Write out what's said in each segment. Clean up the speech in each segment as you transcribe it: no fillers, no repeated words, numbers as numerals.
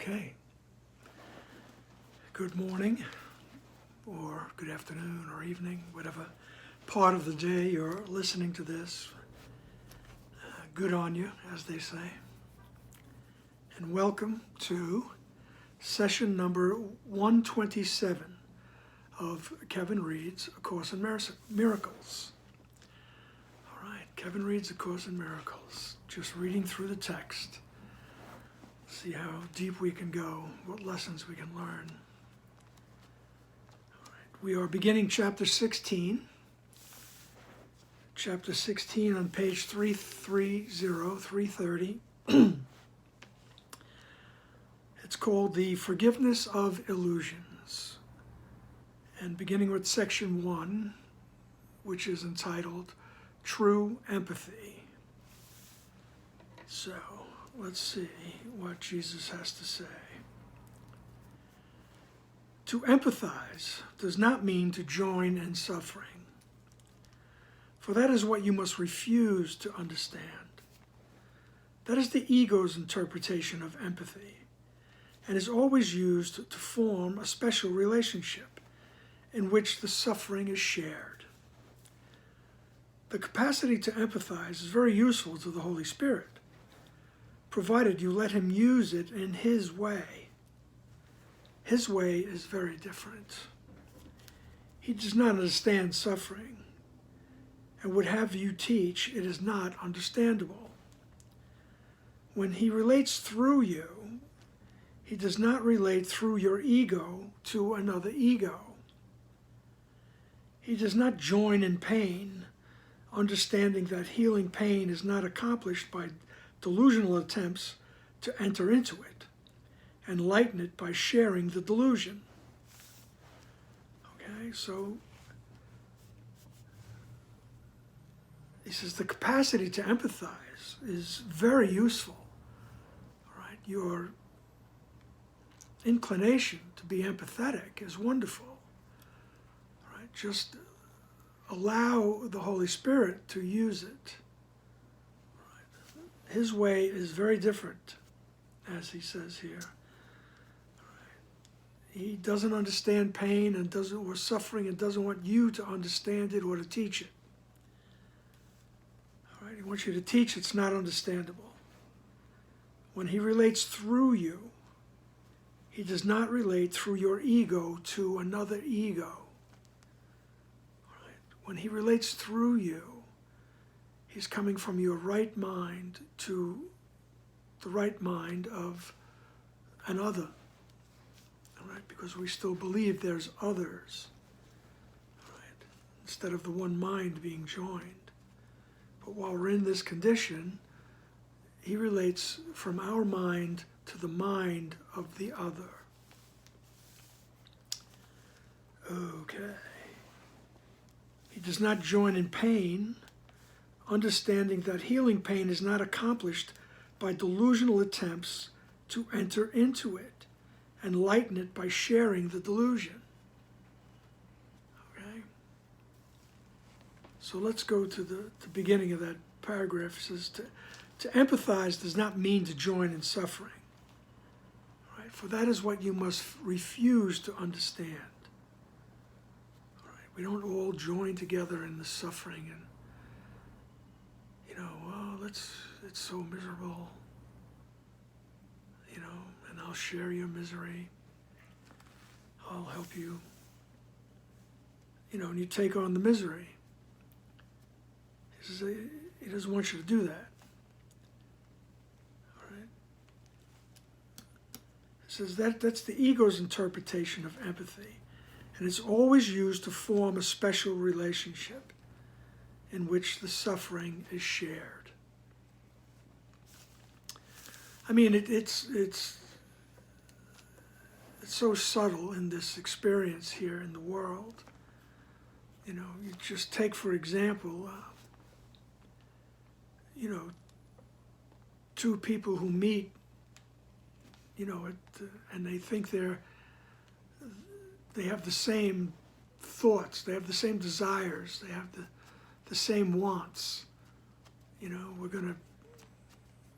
Okay. Good morning, or good afternoon, or evening, whatever part of the day you're listening to this. Good on you, as they say. And welcome to session number 127 of Kevin Reed's A Course in Miracles. All right, Kevin Reed's A Course in Miracles. Just reading through the text. See how deep we can go, what lessons we can learn. All right. We are beginning chapter 16. Chapter 16 on page 330. It's called The Forgiveness of Illusions. And beginning with section 1, which is entitled True Empathy. So, let's see what Jesus has to say. To empathize does not mean to join in suffering, for that is what you must refuse to understand. That is the ego's interpretation of empathy, and is always used to form a special relationship in which the suffering is shared. The capacity to empathize is very useful to the Holy Spirit, provided you let him use it in his way. His way is very different. He does not understand suffering, and would have you teach it is not understandable. When he relates through you, he does not relate through your ego to another ego. He does not join in pain, understanding that healing pain is not accomplished by delusional attempts to enter into it and lighten it by sharing the delusion. Okay, so he says the capacity to empathize is very useful. All right, your inclination to be empathetic is wonderful. All right, just allow the Holy Spirit to use it. His way is very different, as he says here. He doesn't understand pain or suffering and doesn't want you to understand it or to teach it. All right, he wants you to teach it's not understandable. When he relates through you, he does not relate through your ego to another ego. All right, when he relates through you, he's coming from your right mind to the right mind of another, all right? Because we still believe there's others, all right? Instead of the one mind being joined. But while we're in this condition, he relates from our mind to the mind of the other. Okay. He does not join in pain, understanding that healing pain is not accomplished by delusional attempts to enter into it and lighten it by sharing the delusion. Okay? So let's go to the beginning of that paragraph. It says, to empathize does not mean to join in suffering. All right? For that is what you must refuse to understand. All right? We don't all join together in the suffering and it's so miserable, and I'll share your misery. I'll help you, and you take on the misery. He says he doesn't want you to do that. All right? He says that's the ego's interpretation of empathy, and it's always used to form a special relationship in which the suffering is shared. I mean, it's so subtle in this experience here in the world. You just take, for example, two people who meet, and they think they have the same thoughts, they have the same desires, they have the same wants. We're going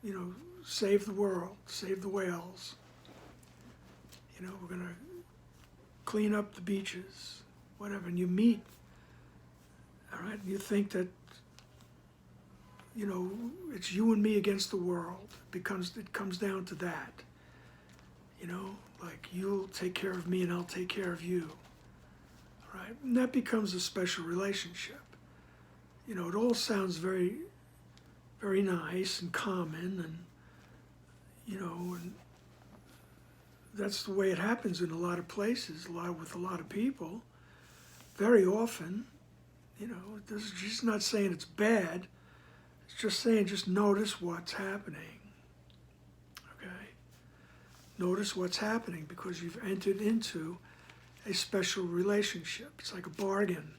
to, save the world, save the whales. we're going to clean up the beaches, whatever, and you meet, all right, and you think that, it's you and me against the world. It comes down to that. Like you'll take care of me and I'll take care of you. All right? And that becomes a special relationship. It all sounds very, very nice and common, and that's the way it happens in a lot of places, with a lot of people. Very often, this is just not saying it's bad. It's just saying, just notice what's happening. Okay? Notice what's happening because you've entered into a special relationship. It's like a bargain.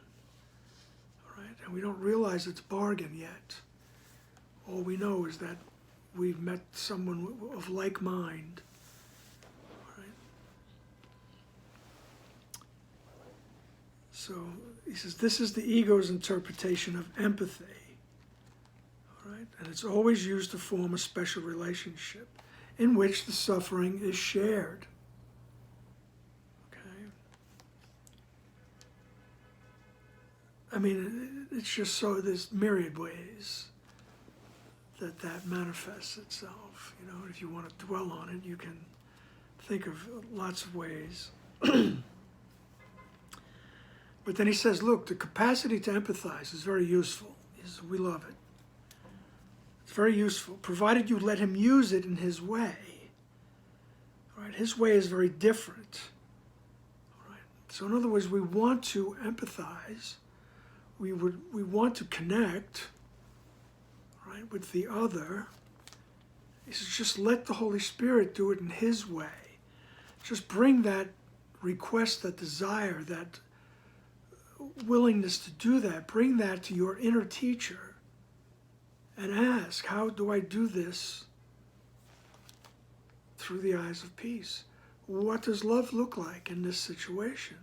All right? And we don't realize it's a bargain yet. All we know is that we've met someone of like mind. All right? So he says, this is the ego's interpretation of empathy. Right? And it's always used to form a special relationship in which the suffering is shared. Okay? I mean, it's just so there's myriad ways that manifests itself. If you want to dwell on it, you can think of lots of ways. But then he says, look, the capacity to empathize is very useful. He says, we love it. It's very useful, provided you let him use it in his way. All right? His way is very different. All right? So in other words, we want to empathize. We want to connect, right, with the other. He says, just let the Holy Spirit do it in his way. Just bring that request, that desire, that willingness to do that. Bring that to your inner teacher. And ask, how do I do this through the eyes of peace? What does love look like in this situation?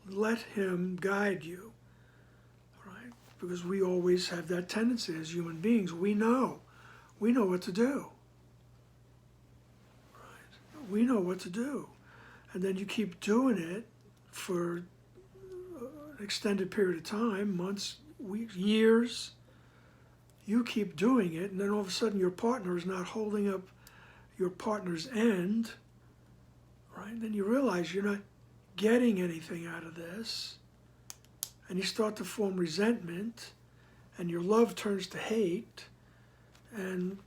Let him guide you, right? Because we always have that tendency as human beings. We know what to do, right? We know what to do. And then you keep doing it for an extended period of time, months, weeks, years. You keep doing it, and then all of a sudden your partner is not holding up your partner's end, right? Then you realize you're not getting anything out of this, and you start to form resentment, and your love turns to hate, and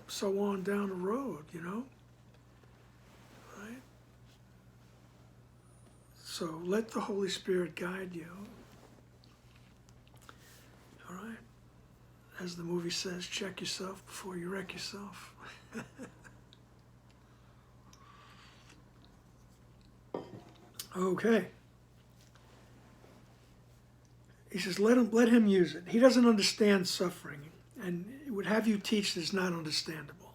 so on down the road, right? So let the Holy Spirit guide you. All right. As the movie says, check yourself before you wreck yourself. Okay. He says, let him use it. He doesn't understand suffering, and it would have you teach is not understandable.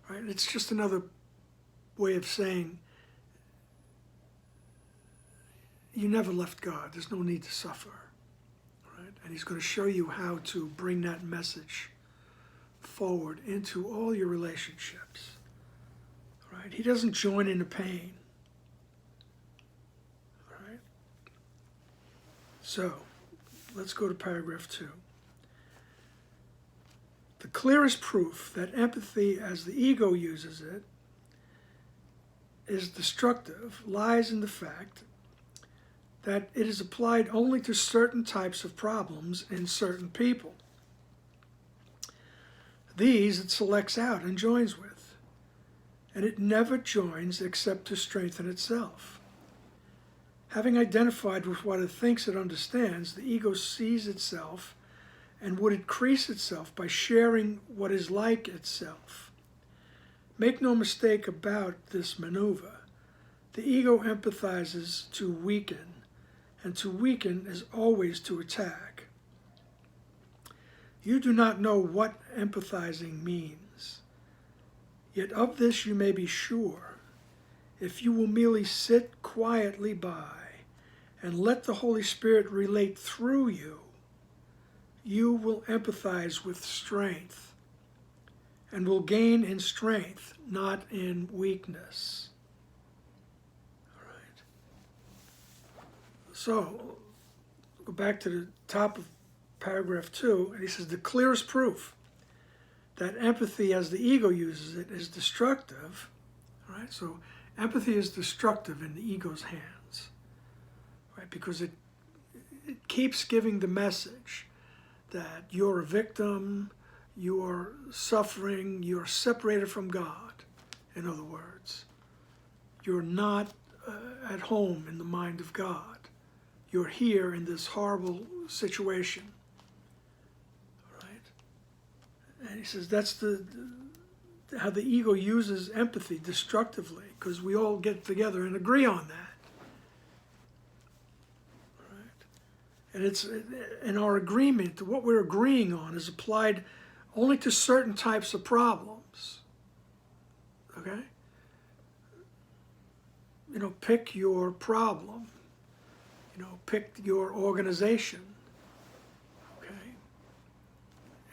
Right? It's just another way of saying you never left God. There's no need to suffer. And he's going to show you how to bring that message forward into all your relationships. Right? He doesn't join in the pain. Right? So, let's go to paragraph 2. The clearest proof that empathy, as the ego uses it, is destructive lies in the fact that it is applied only to certain types of problems in certain people. These it selects out and joins with, and it never joins except to strengthen itself. Having identified with what it thinks it understands, the ego sees itself and would increase itself by sharing what is like itself. Make no mistake about this maneuver. The ego empathizes to weaken, and to weaken is always to attack. You do not know what empathizing means. Yet of this you may be sure. If you will merely sit quietly by and let the Holy Spirit relate through you, you will empathize with strength and will gain in strength, not in weakness. All right. So, go back to the top of paragraph 2, and he says, the clearest proof that empathy, as the ego uses it, is destructive. All right? So, empathy is destructive in the ego's hands, right? Because it keeps giving the message that you're a victim, you're suffering, you're separated from God. In other words, you're not at home in the mind of God. You're here in this horrible situation. Right? And he says that's how the ego uses empathy destructively, because we all get together and agree on that. And it's in our agreement, what we're agreeing on is applied only to certain types of problems. Okay? You know, pick your problem. You know, pick your organization. Okay?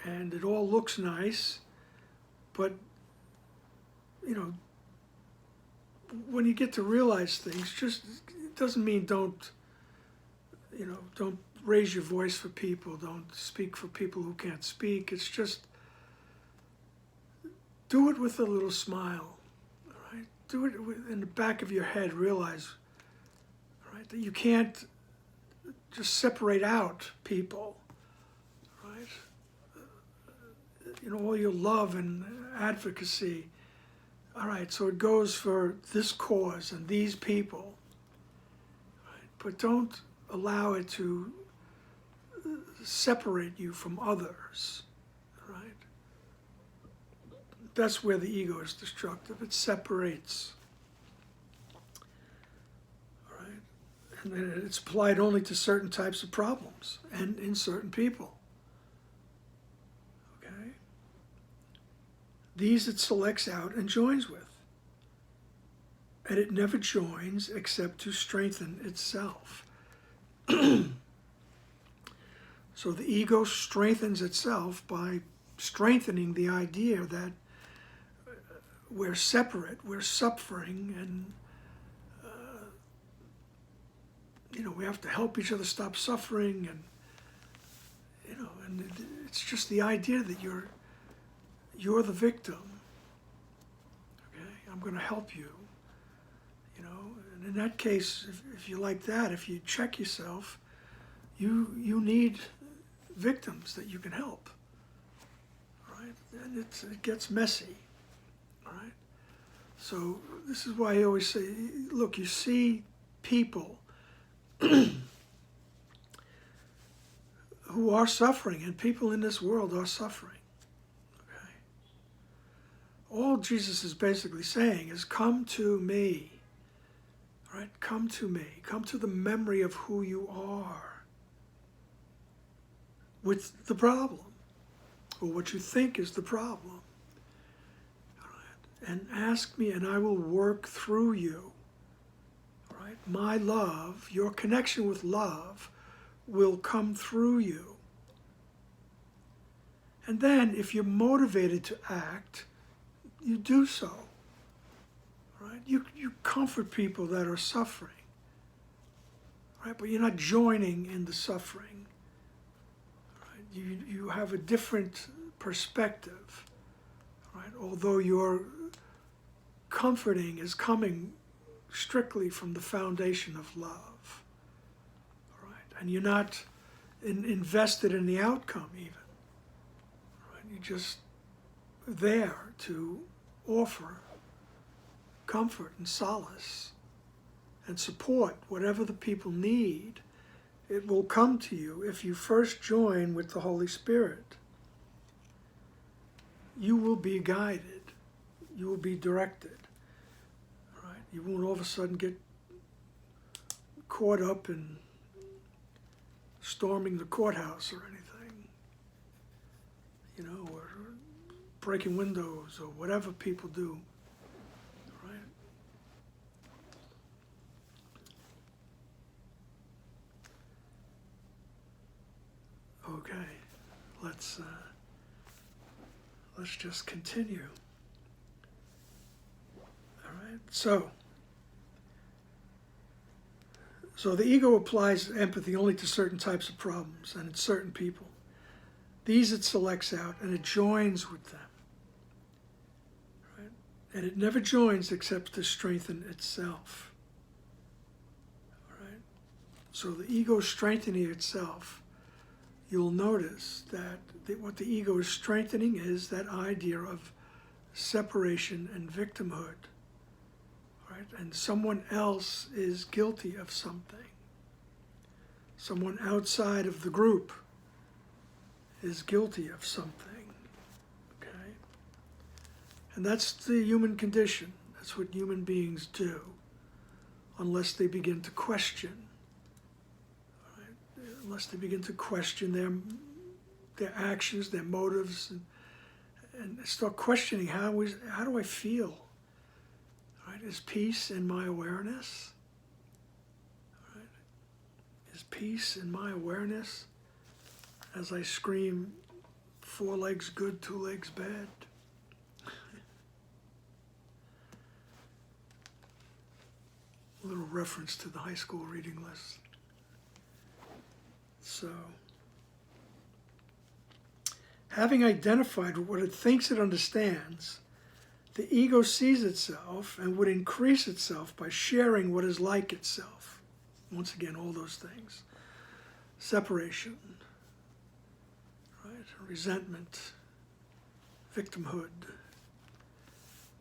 And it all looks nice, but, you know, when you get to realize things, just, it doesn't mean don't raise your voice for people, don't speak for people who can't speak. It's just, do it with a little smile, all right? Do it in the back of your head, realize, all right, that you can't just separate out people, right? You know, all your love and advocacy, all right, so it goes for this cause and these people, right? But don't allow it to separate you from others, right? That's where the ego is destructive. It separates, right? And then it's applied only to certain types of problems and in certain people, okay? These it selects out and joins with. And it never joins except to strengthen itself. So the ego strengthens itself by strengthening the idea that we're separate, we're suffering, and you know, we have to help each other stop suffering, and you know, and it's just the idea that you're the victim. Okay, I'm going to help you. You know, and in that case, if you like that, if you check yourself, you need victims that you can help, right? And it gets messy, all right? So this is why I always say, look, you see people who are suffering, and people in this world are suffering, okay? All Jesus is basically saying is, come to me, all right? Come to me. Come to the memory of who you are with the problem, or what you think is the problem. All right? And ask me, and I will work through you. All right? My love, your connection with love, will come through you. And then, if you're motivated to act, you do so. All right? You comfort people that are suffering. All right? But you're not joining in the suffering. You have a different perspective, right? Although your comforting is coming strictly from the foundation of love, right? And you're not invested in the outcome even, right? You're just there to offer comfort and solace and support whatever the people need. It will come to you if you first join with the Holy Spirit. You will be guided. You will be directed. All right? You won't all of a sudden get caught up in storming the courthouse or anything, you know, or breaking windows or whatever people do. Okay, let's let's just continue. All right, so the ego applies empathy only to certain types of problems and in certain people. These it selects out and it joins with them. Right? And it never joins except to strengthen itself. All right? So the ego strengthening itself, you'll notice that what the ego is strengthening is that idea of separation and victimhood. Right? And someone else is guilty of something. Someone outside of the group is guilty of something. Okay? And that's the human condition. That's what human beings do, unless they begin to question. Right? Unless they begin to question their actions, their motives, and start questioning how do I feel? Right? Is peace in my awareness? Right? Is peace in my awareness as I scream, 4 legs good, 2 legs bad? A little reference to the high school reading list. So, having identified what it thinks it understands, the ego sees itself and would increase itself by sharing what is like itself. Once again, all those things. Separation, right? Resentment, victimhood,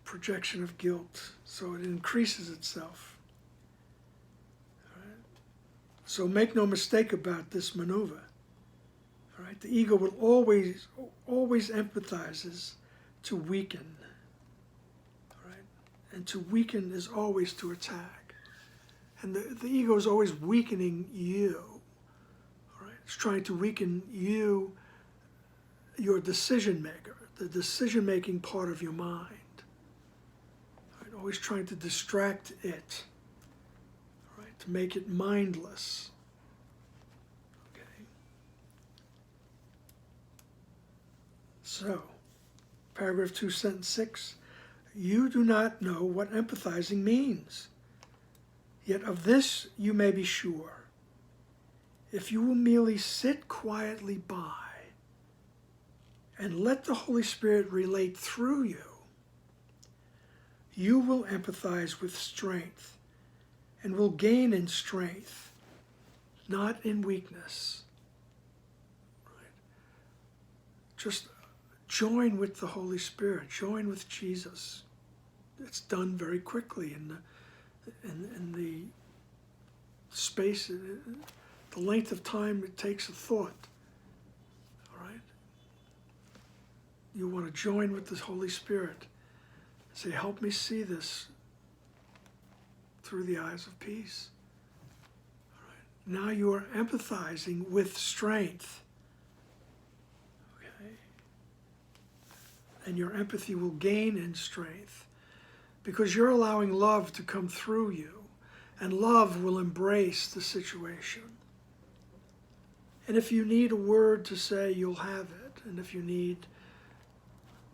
projection of guilt. So it increases itself. Right? So make no mistake about this maneuver. All right? The ego will always empathizes to weaken. And to weaken is always to attack. And the ego is always weakening you. All right? It's trying to weaken you, your decision maker, the decision-making part of your mind. All right? Always trying to distract it, all right? To make it mindless. Okay. So, paragraph 2, sentence 6. You do not know what empathizing means. Yet of this you may be sure. If you will merely sit quietly by and let the Holy Spirit relate through you, you will empathize with strength and will gain in strength, not in weakness. Right? Just join with the Holy Spirit. Join with Jesus. It's done very quickly in the space, the length of time it takes a thought. All right? You want to join with the Holy Spirit. Say, help me see this through the eyes of peace. All right? Now you are empathizing with strength. And your empathy will gain in strength because you're allowing love to come through you, and love will embrace the situation. And if you need a word to say, you'll have it. And if you need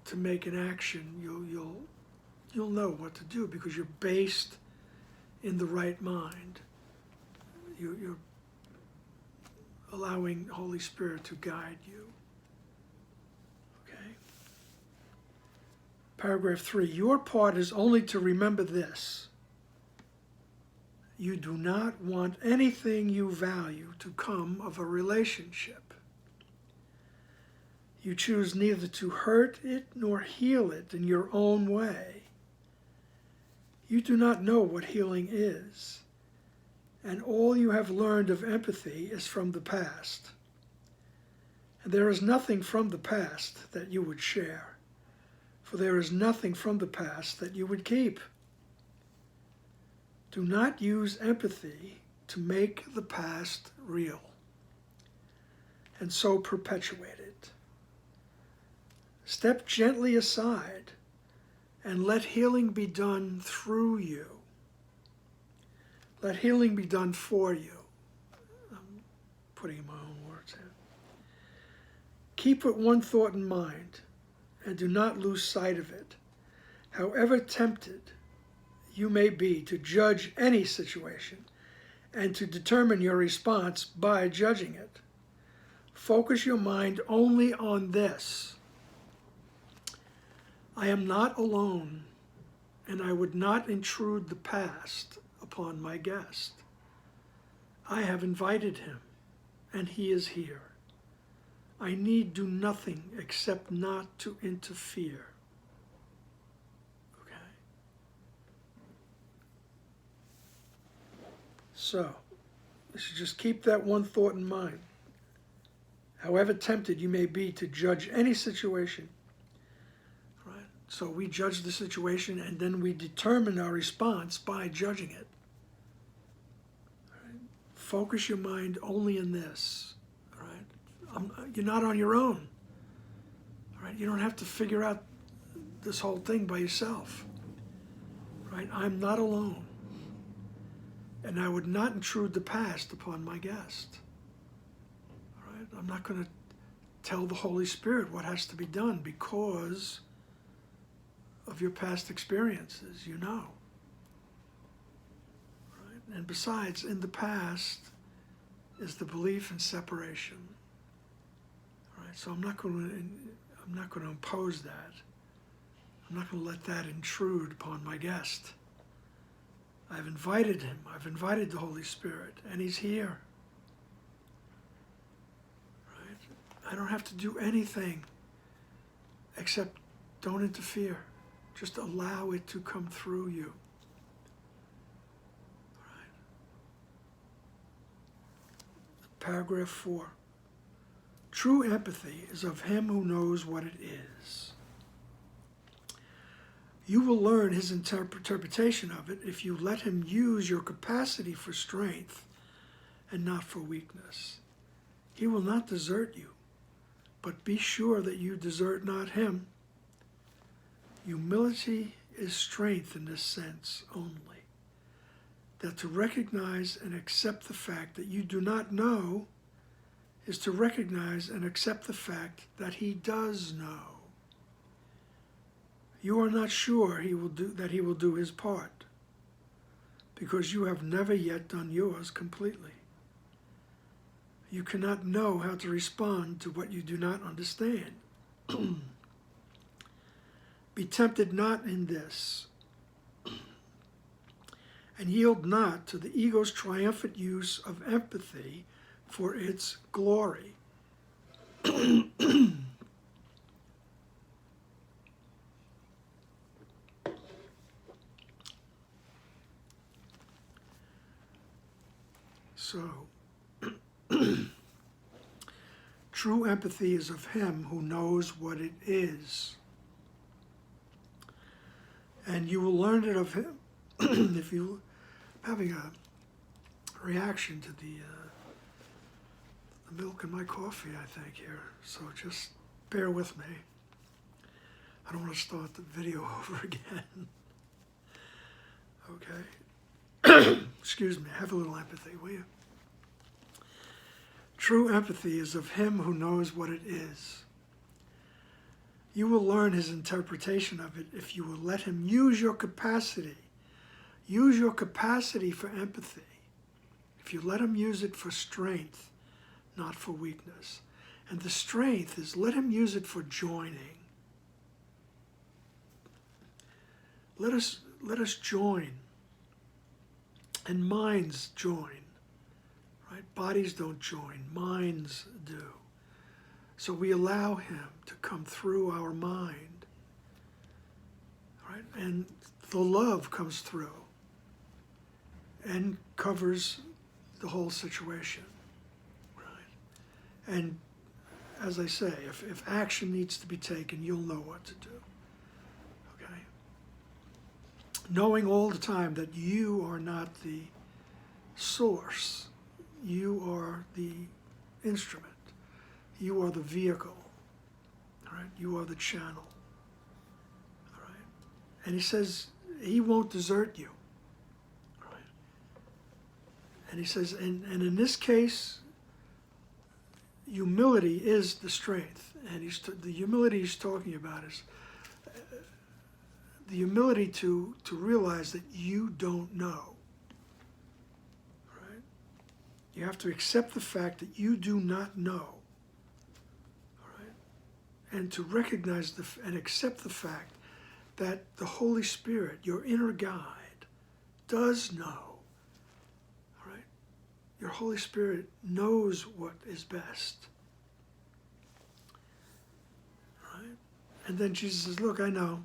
to make an action, you'll know what to do because you're based in the right mind. You're allowing Holy Spirit to guide you. Paragraph 3, your part is only to remember this. You do not want anything you value to come of a relationship. You choose neither to hurt it nor heal it in your own way. You do not know what healing is, and all you have learned of empathy is from the past. And there is nothing from the past that you would share. For there is nothing from the past that you would keep. Do not use empathy to make the past real, and so perpetuate it. Step gently aside and let healing be done through you. Let healing be done for you. I'm putting in my own words here. Keep but one thought in mind, and do not lose sight of it. However tempted you may be to judge any situation and to determine your response by judging it, focus your mind only on this. I am not alone, and I would not intrude the past upon my guest. I have invited him, and he is here. I need do nothing except not to interfere. Okay? So, you should just keep that one thought in mind. However tempted you may be to judge any situation, right? So we judge the situation and then we determine our response by judging it. Right? Focus your mind only in this. Right? You're not on your own. Right? You don't have to figure out this whole thing by yourself. Right? I'm not alone. And I would not intrude the past upon my guest. Right? I'm not going to tell the Holy Spirit what has to be done because of your past experiences, you know. Right? And besides, in the past is the belief in separation. Right? So I'm not going to impose that. I'm not going to let that intrude upon my guest. I've invited him. I've invited the Holy Spirit, and he's here. Right? I don't have to do anything except don't interfere. Just allow it to come through you. Right? Paragraph 4. True empathy is of him who knows what it is. You will learn his interpretation of it if you let him use your capacity for strength and not for weakness. He will not desert you, but be sure that you desert not him. Humility is strength in this sense only, that to recognize and accept the fact that you do not know is to recognize and accept the fact that he does know. You are not sure he will do his part, because you have never yet done yours completely. You cannot know how to respond to what you do not understand. Be tempted not in this, and yield not to the ego's triumphant use of empathy for its glory. So, true empathy is of him who knows what it is. And you will learn it of him if you're having a reaction to the milk in my coffee, I think, here. So just bear with me. I don't want to start the video over again. Okay. Excuse me, have a little empathy, will you? True empathy is of him who knows what it is. You will learn his interpretation of it if you will let him use your capacity. Use your capacity for empathy. If you let him use it for strength, not for weakness. And the strength is let him use it for joining. Let us join. And minds join. Right? Bodies don't join, minds do. So we allow him to come through our mind. Right? And the love comes through and covers the whole situation. Right? And as I say, if action needs to be taken, you'll know what to do. Okay? Knowing all the time that you are not the source. You are the instrument. You are the vehicle. All right? You are the channel. All right? And he says he won't desert you. All right? And he says, and in this case, humility is the strength. And the humility he's talking about is the humility to realize that you don't know. Right? You have to accept the fact that you do not know. Right? And to recognize and accept the fact that the Holy Spirit, your inner guide, does know. Right? Your Holy Spirit knows what is best. Right? And then Jesus says, look, I know.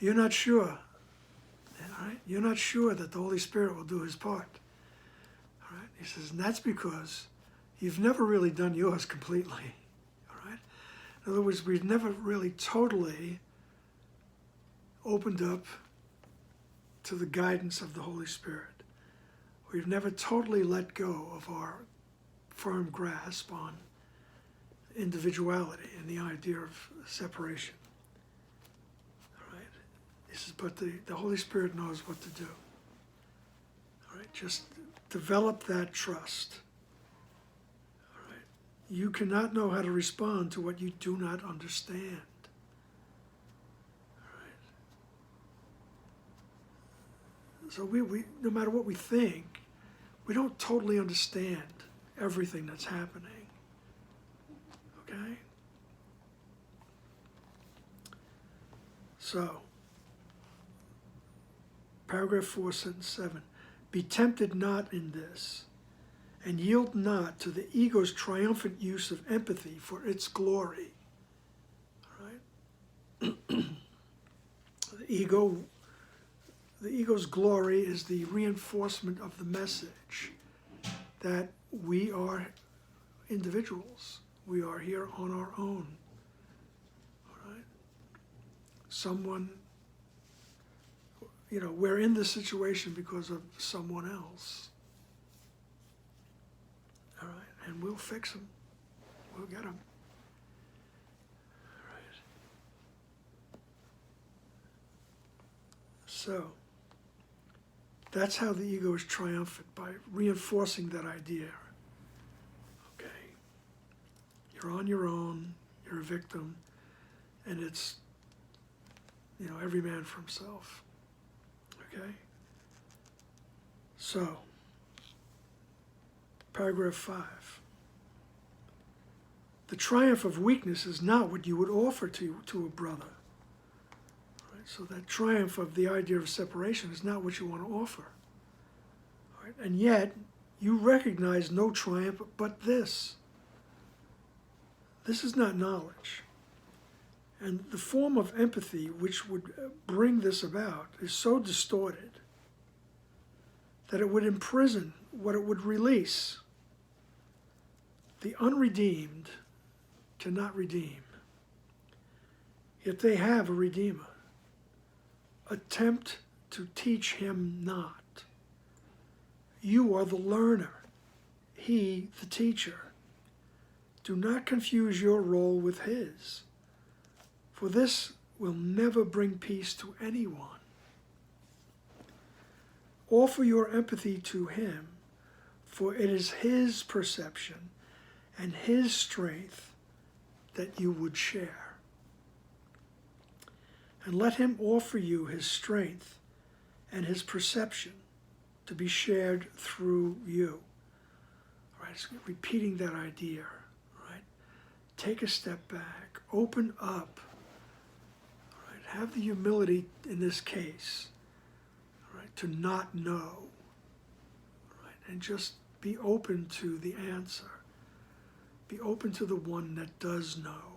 You're not sure. All right? You're not sure that the Holy Spirit will do his part. All right? He says, and that's because you've never really done yours completely. All right? In other words, we've never really totally opened up to the guidance of the Holy Spirit. We've never totally let go of our firm grasp on individuality and the idea of separation. All right? He says, but the Holy Spirit knows what to do. All right? Just develop that trust. All right? You cannot know how to respond to what you do not understand. So we no matter what we think, we don't totally understand everything that's happening. Okay? So, paragraph 4, sentence 7. Be tempted not in this, and yield not to the ego's triumphant use of empathy for its glory. All right? The ego's glory is the reinforcement of the message that we are individuals. We are here on our own. All right? Someone, we're in this situation because of someone else. All right? And we'll fix them. We'll get them. All right? So, that's how the ego is triumphant, by reinforcing that idea. Okay? You're on your own, you're a victim, and it's, every man for himself. Okay? So, paragraph 5. The triumph of weakness is not what you would offer to a brother. So that triumph of the idea of separation is not what you want to offer. All right? And yet, you recognize no triumph but this. This is not knowledge. And the form of empathy which would bring this about is so distorted that it would imprison what it would release. The unredeemed cannot redeem, yet they have a redeemer. Attempt to teach him not. You are the learner, he the teacher. Do not confuse your role with his, for this will never bring peace to anyone. Offer your empathy to him, for it is his perception and his strength that you would share. And let him offer you his strength and his perception to be shared through you. All right, so repeating that idea. Right? Take a step back. Open up. All right? Have the humility in this case, all right, to not know. All right? And just be open to the answer. Be open to the one that does know.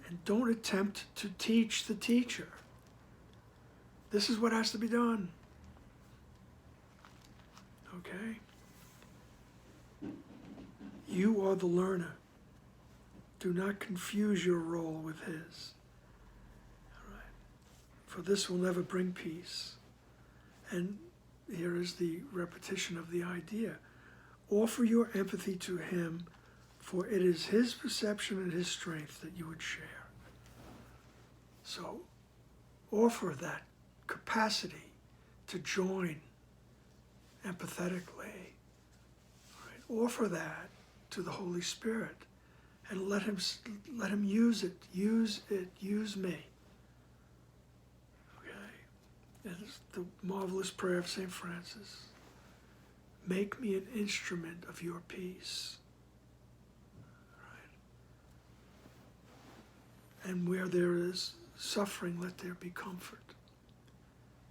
And don't attempt to teach the teacher. This is what has to be done. Okay? You are the learner. Do not confuse your role with his. All right? For this will never bring peace. And here is the repetition of the idea. Offer your empathy to him, for it is his perception and his strength that you would share. So, offer that capacity to join empathetically. Right? Offer that to the Holy Spirit and let him use it, use me. Okay? And it's the marvelous prayer of St. Francis. Make me an instrument of your peace. Right? And where there is suffering, let there be comfort.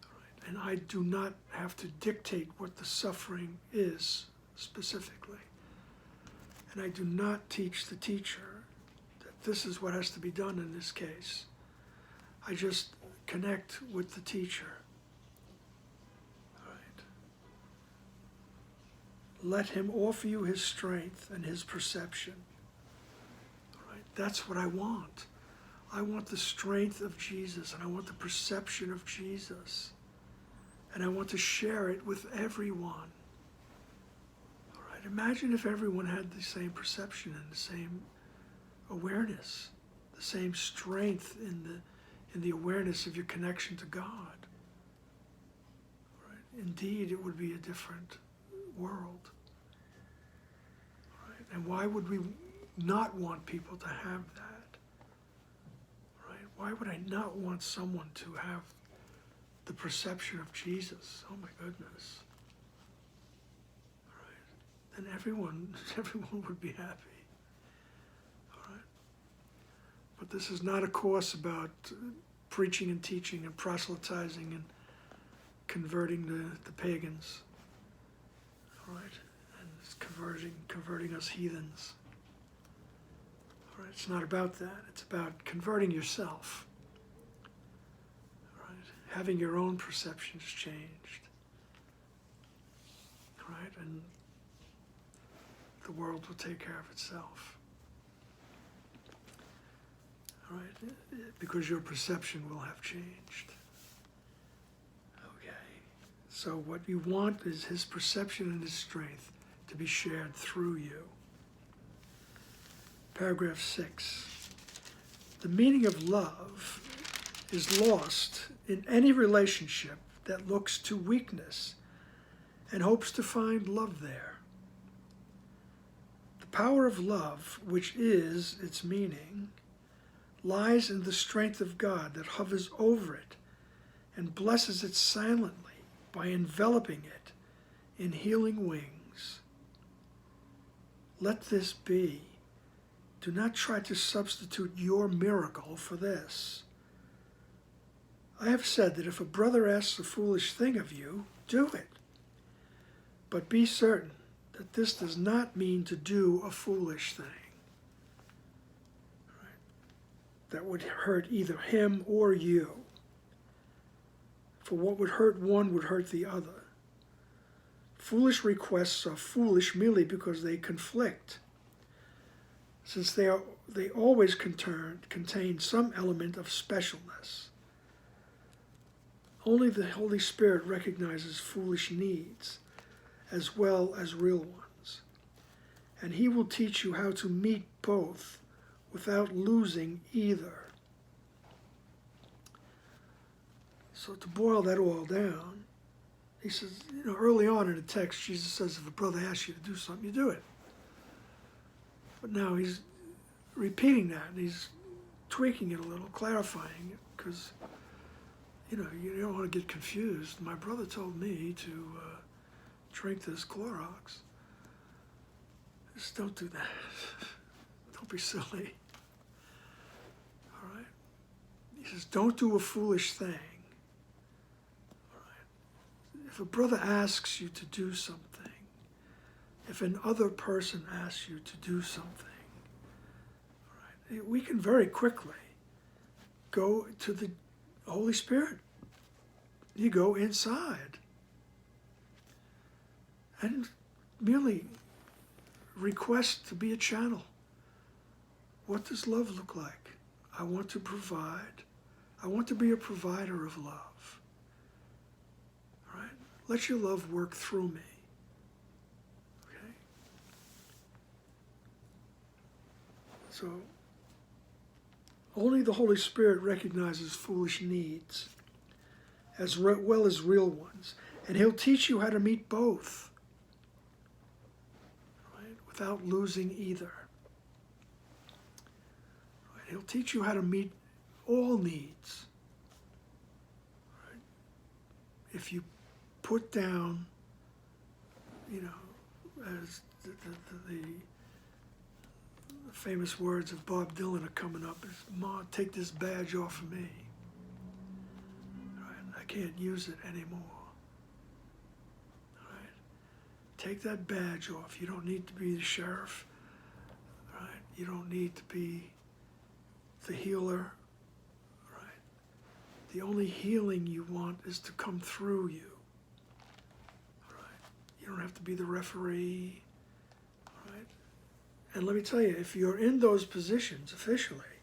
Right? And I do not have to dictate what the suffering is specifically. And I do not teach the teacher that this is what has to be done in this case. I just connect with the teacher. Right? Let him offer you his strength and his perception. Right? That's what I want. I want the strength of Jesus, and I want the perception of Jesus. And I want to share it with everyone. Imagine if everyone had the same perception and the same awareness, the same strength in the awareness of your connection to God. Right? Indeed, it would be a different world. Right? And why would we not want people to have that? Right? Why would I not want someone to have the perception of Jesus? Oh my goodness. And everyone would be happy. All right? But this is not a course about preaching and teaching and proselytizing and converting the pagans. All right? And it's converting us heathens. All right? It's not about that. It's about converting yourself. All right? Having your own perceptions changed. All right? And the world will take care of itself. All right? Because your perception will have changed. Okay. So what you want is his perception and his strength to be shared through you. Paragraph 6. The meaning of love is lost in any relationship that looks to weakness and hopes to find love there. The power of love, which is its meaning, lies in the strength of God that hovers over it and blesses it silently by enveloping it in healing wings. Let this be. Do not try to substitute your miracle for this. I have said that if a brother asks a foolish thing of you, do it. But be certain that this does not mean to do a foolish thing. Right? That would hurt either him or you. For what would hurt one would hurt the other. Foolish requests are foolish merely because they conflict, since they always contain some element of specialness. Only the Holy Spirit recognizes foolish needs as well as real ones, and he will teach you how to meet both without losing either. So to boil that all down, he says, early on in the text, Jesus says, if a brother asks you to do something, you do it. But now he's repeating that, and he's tweaking it a little, clarifying it, because, you don't want to get confused. My brother told me to drink this Clorox. Just don't do that. Don't be silly. All right? He says, don't do a foolish thing. All right? If a brother asks you to do something, if another person asks you to do something, all right, we can very quickly go to the Holy Spirit. You go inside and merely request to be a channel. What does love look like? I want to provide. I want to be a provider of love. All right? Let your love work through me. Okay? So, only the Holy Spirit recognizes foolish needs as well as real ones, and he'll teach you how to meet both. without losing either. Right? He'll teach you how to meet all needs. Right? If you put down, as the famous words of Bob Dylan are coming up, is, "Ma, take this badge off of me. Right? I can't use it anymore." Right? Take that badge off. You don't need to be the sheriff. Right? You don't need to be the healer. Right? The only healing you want is to come through you. You don't have to be the referee, right? And let me tell you, if you're in those positions officially,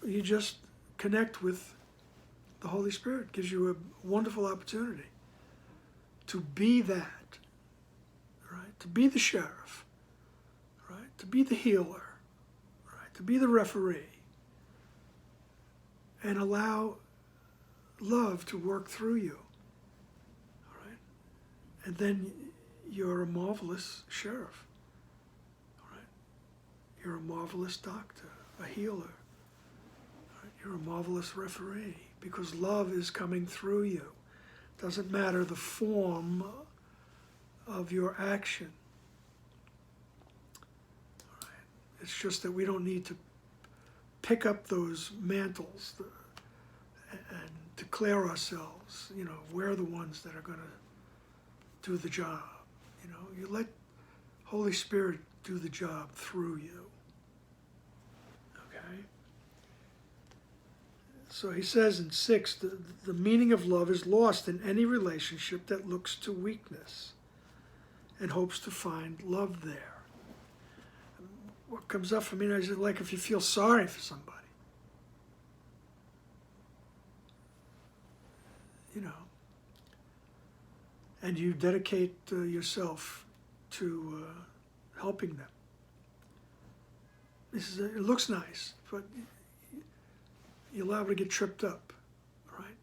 you just connect with the Holy Spirit. It gives you a wonderful opportunity to be that, right? To be the sheriff, right? To be the healer, right? To be the referee, and allow love to work through you. And then you're a marvelous sheriff, right? You're a marvelous doctor, a healer. Right? You're a marvelous referee because love is coming through you. Doesn't matter the form of your action. Right? It's just that we don't need to pick up those mantles and declare ourselves, we're the ones that are going to do the job. You let Holy Spirit do the job through you. Okay? So he says in 6, the meaning of love is lost in any relationship that looks to weakness and hopes to find love there. What comes up for me is like if you feel sorry for somebody. And you dedicate yourself to helping them. It looks nice, but you're liable to get tripped up, right?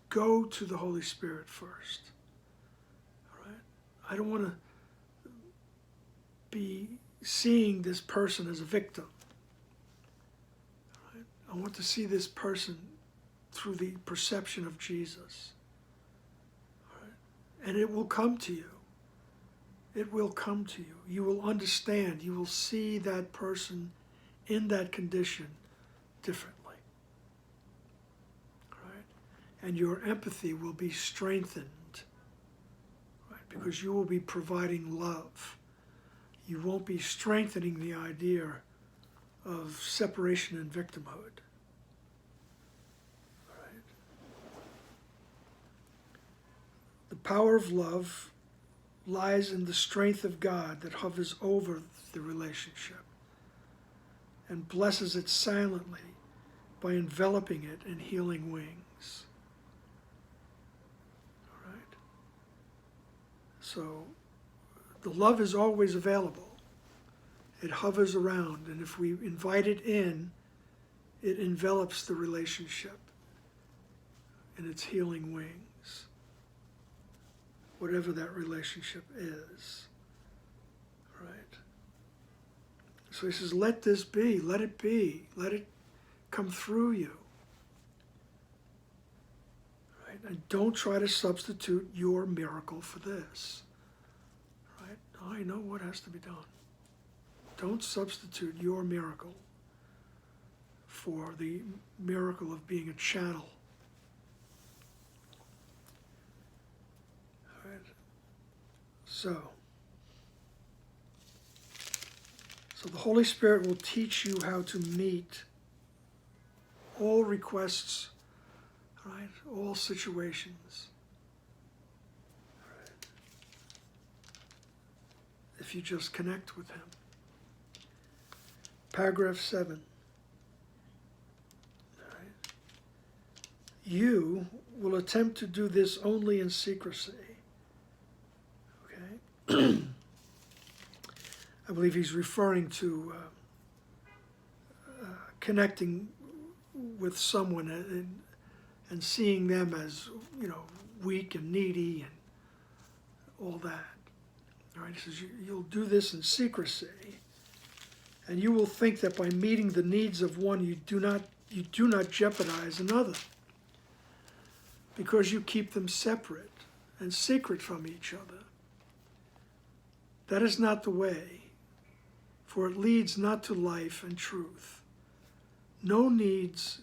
Go to the Holy Spirit first, all right? I don't want to be seeing this person as a victim, right? I want to see this person through the perception of Jesus. And it will come to you. It will come to you. You will understand. You will see that person in that condition differently. Right? And your empathy will be strengthened. Right? Because you will be providing love. You won't be strengthening the idea of separation and victimhood. The power of love lies in the strength of God that hovers over the relationship and blesses it silently by enveloping it in healing wings. All right? So the love is always available. It hovers around, and if we invite it in, it envelops the relationship in its healing wings. Whatever that relationship is, right? So he says, let this be, let it come through you, right? And don't try to substitute your miracle for this, right? I know what has to be done. Don't substitute your miracle for the miracle of being a channel. So the Holy Spirit will teach you how to meet all requests, right? All situations. Right? If you just connect with Him. Paragraph 7. All right. You will attempt to do this only in secrecy. I believe he's referring to connecting with someone and seeing them as, weak and needy and all that. All right, he says, you'll do this in secrecy, and you will think that by meeting the needs of one, you do not jeopardize another, because you keep them separate and secret from each other. That is not the way, for it leads not to life and truth. No needs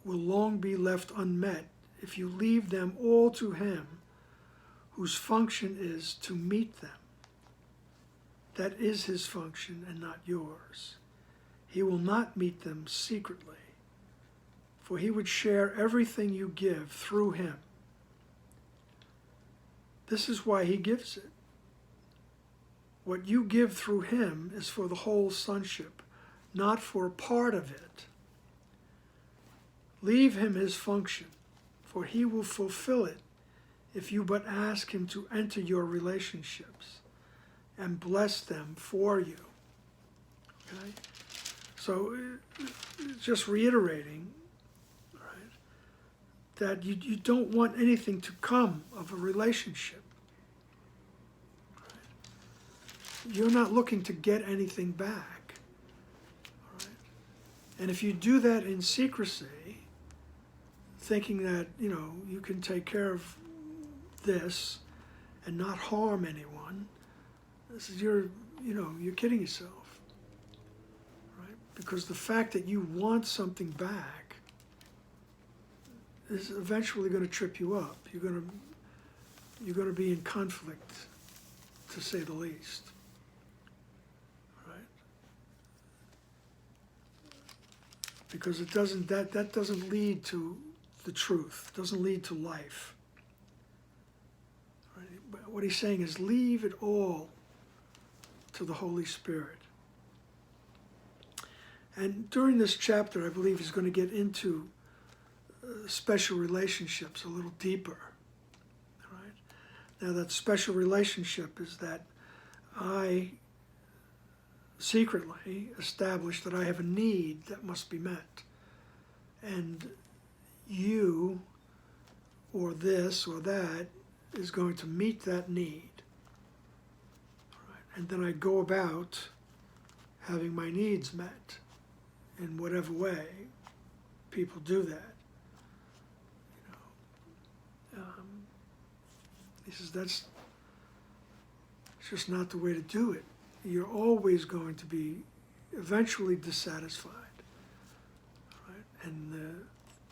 will long be left unmet if you leave them all to him whose function is to meet them. That is his function and not yours. He will not meet them secretly, for he would share everything you give through him. This is why he gives it. What you give through him is for the whole sonship, not for a part of it. Leave him his function, for he will fulfill it if you but ask him to enter your relationships and bless them for you. Okay? So, just reiterating, right, that you don't want anything to come of a relationship. Right? You're not looking to get anything back. Right? And if you do that in secrecy, thinking that, you can take care of this and not harm anyone, you're kidding yourself, right? Because the fact that you want something back is eventually going to trip you up. You're going to be in conflict, to say the least, right? Because that doesn't lead to the truth, doesn't lead to life. Right? But what he's saying is leave it all to the Holy Spirit. And during this chapter, I believe he's going to get into special relationships a little deeper. Right? Now, that special relationship is that I secretly establish that I have a need that must be met. And you, or this or that, is going to meet that need. And then I go about having my needs met in whatever way people do that. He says it's just not the way to do it. You're always going to be eventually dissatisfied. Right? And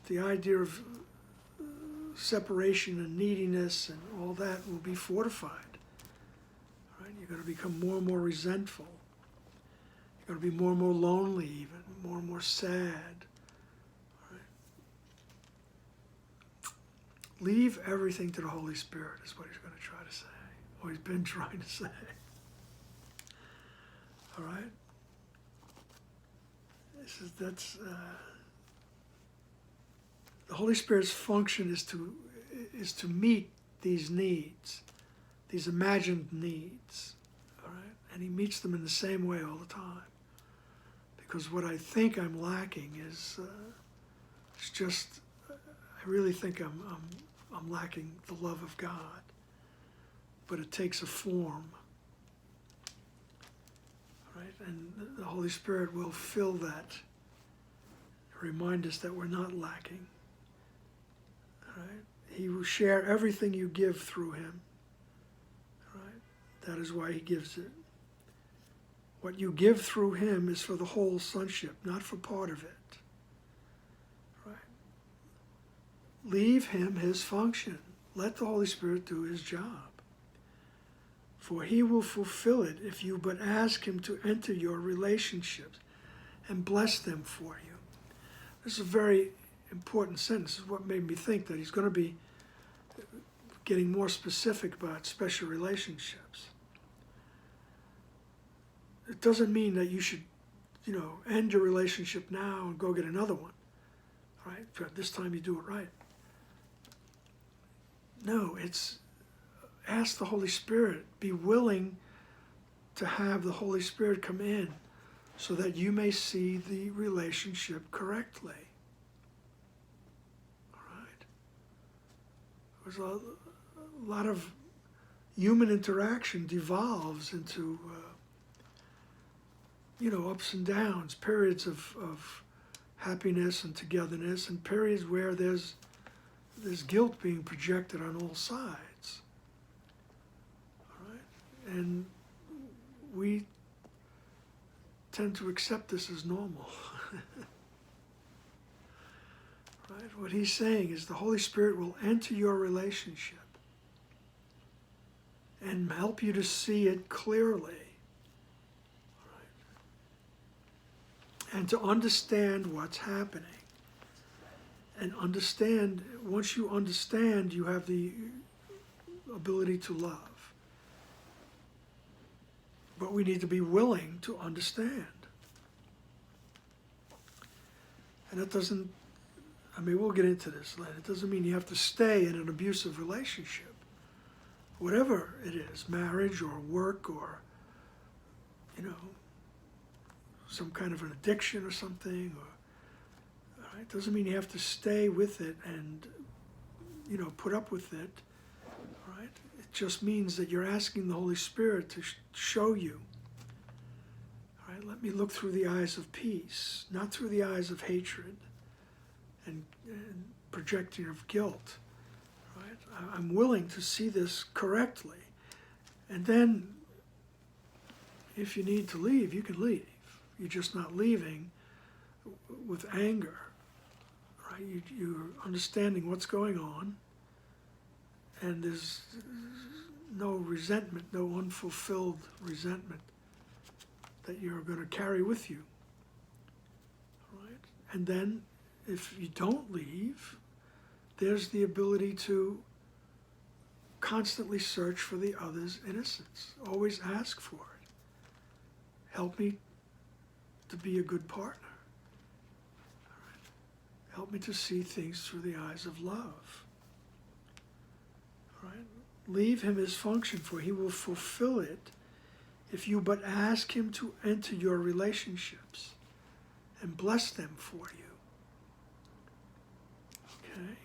the idea of separation and neediness and all that will be fortified. You're going to become more and more resentful. You're going to be more and more lonely, even more and more sad. Right? Leave everything to the Holy Spirit is what he's going to try to say, or he's been trying to say. All right? The Holy Spirit's function is to meet these needs, these imagined needs. All right? And he meets them in the same way all the time. Because what I think I'm lacking is, it's just, I really think I'm lacking the love of God. But it takes a form. Right? And the Holy Spirit will fill that, remind us that we're not lacking. All right? He will share everything you give through him. All right? That is why he gives it. What you give through him is for the whole sonship, not for part of it. Right? Leave him his function. Let the Holy Spirit do his job. For he will fulfill it if you but ask him to enter your relationships and bless them for you. This is a very important sentence. This is what made me think that he's going to be getting more specific about special relationships. It doesn't mean that you should, end your relationship now and go get another one. All right? But this time you do it right. No, it's ask the Holy Spirit. Be willing to have the Holy Spirit come in so that you may see the relationship correctly. All right? There's a lot of human interaction devolves into, ups and downs, periods of happiness and togetherness, and periods where there's guilt being projected on all sides. All right? And we tend to accept this as normal. Right? What he's saying is the Holy Spirit will enter your relationship and help you to see it clearly. And to understand what's happening. And understand, once you understand, you have the ability to love. But we need to be willing to understand. And it doesn't, we'll get into this later. It doesn't mean you have to stay in an abusive relationship. Whatever it is, marriage or work or, some kind of an addiction or something, or it doesn't mean you have to stay with it and put up with it. Right? It just means that you're asking the Holy Spirit to show you. Right? Let me look through the eyes of peace, not through the eyes of hatred and projecting of guilt. Right? I'm willing to see this correctly, and then if you need to leave, you can leave. You're just not leaving with anger, right? You're understanding what's going on, and there's no resentment, no unfulfilled resentment that you're going to carry with you, right? And then, if you don't leave, there's the ability to constantly search for the other's innocence. Always ask for it. Help me to be a good partner. Right. Help me to see things through the eyes of love. Right. Leave him his function, for he will fulfill it if you but ask him to enter your relationships and bless them for you. Okay?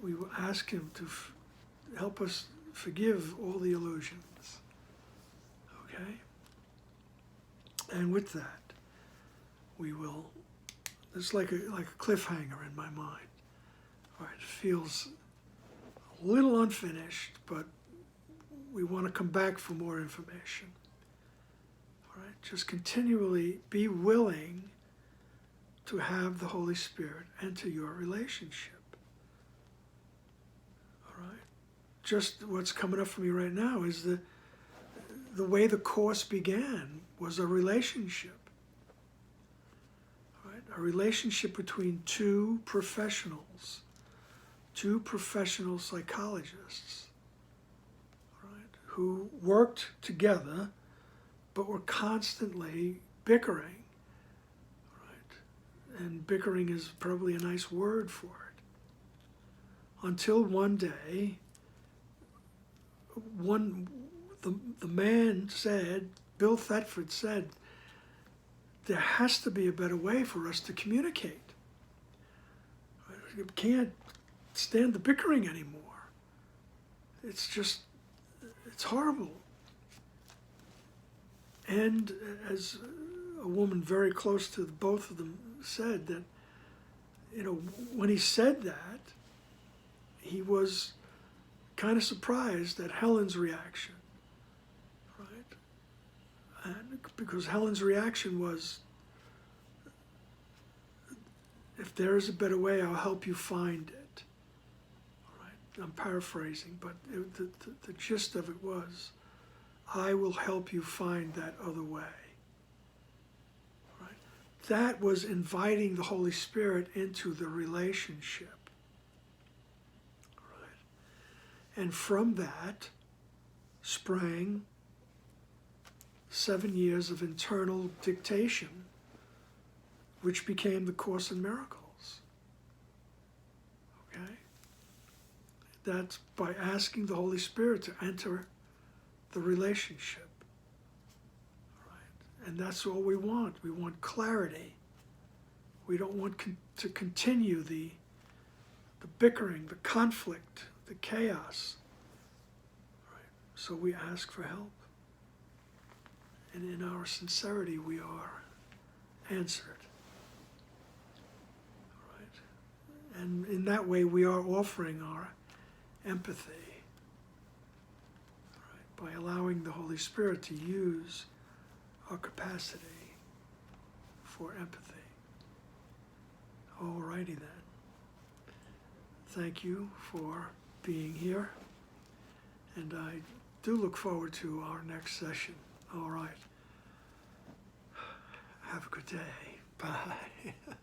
We will ask him to help us forgive all the illusions. Okay? And with that, we will, it's like a cliffhanger in my mind. All right, it feels a little unfinished, but we want to come back for more information. All right, just continually be willing to have the Holy Spirit enter your relationship. All right, just what's coming up for me right now is the way the course began was a relationship. Right? A relationship between two professional psychologists, right? Who worked together but were constantly bickering. Right? And bickering is probably a nice word for it. Until one day, the man said, Bill Thetford said, there has to be a better way for us to communicate. You can't stand the bickering anymore. It's horrible. And as a woman very close to both of them said, that, when he said that, he was kind of surprised at Helen's reaction. And because Helen's reaction was, if there is a better way, I'll help you find it. All right? I'm paraphrasing, but the gist of it was, I will help you find that other way. All right? That was inviting the Holy Spirit into the relationship. All right? And from that sprang 7 years of internal dictation, which became the Course in Miracles. Okay? That's by asking the Holy Spirit to enter the relationship. Right? And that's all we want. We want clarity. We don't want to continue the bickering, the conflict, the chaos. Right? So we ask for help. And in our sincerity, we are answered. Right? And in that way, we are offering our empathy, right? By allowing the Holy Spirit to use our capacity for empathy. All righty then. Thank you for being here, and I do look forward to our next session. All right. Have a good day. Bye.